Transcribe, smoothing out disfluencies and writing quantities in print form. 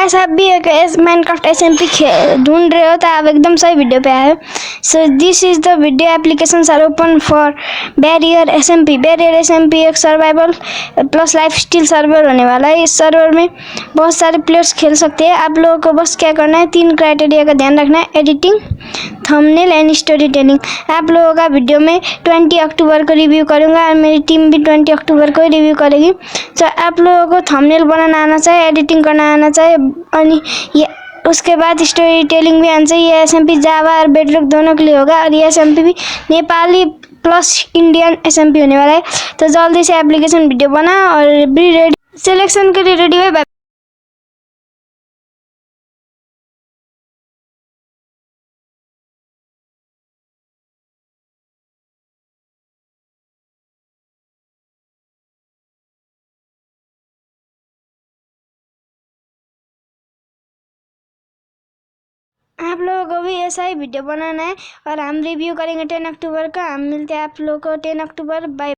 Guys आप भी एक माइनक्राफ्ट SMP ढूंढ रहे हो तो आप एकदम सही वीडियो पे आए हो। So this is the video applications are open for barrier SMP। Barrier SMP एक survival plus lifestyle server होने वाला है। इस सर्वर में बहुत सारे प्लेयर्स खेल सकते हैं। आप लोगों को बस क्या करना है, 3 क्राइटेरिया का ध्यान रखना है: editing, thumbnail and story telling. आप लोगों का वीडियो में 20 अक्टूबर को रिव्यू करूंगा और मेरी टीम भी 20 अक्टूबर को रिव्यू करेगी। तो आप लोगों को थंबनेल बनाना आना चाहिए, एडिटिंग करना आना चाहिए और ये उसके बाद स्टोरी टेलिंग भी आना चाहिए। ये SMP जावा और बेडरॉक दोनों के लिए होगा और ये SMP भी नेपाली प्लस इंडियन SMP होने वाला है। तो जल्दी से एप्लीकेशन वीडियो बना और भी रेडी, सिलेक्शन के लिए रेडी है। आप लोगों को भी ऐसा ही वीडियो बनाना है और हम रिव्यू करेंगे 10 अक्टूबर का। हम मिलते हैं आप लोगों को 10 अक्टूबर। बाय।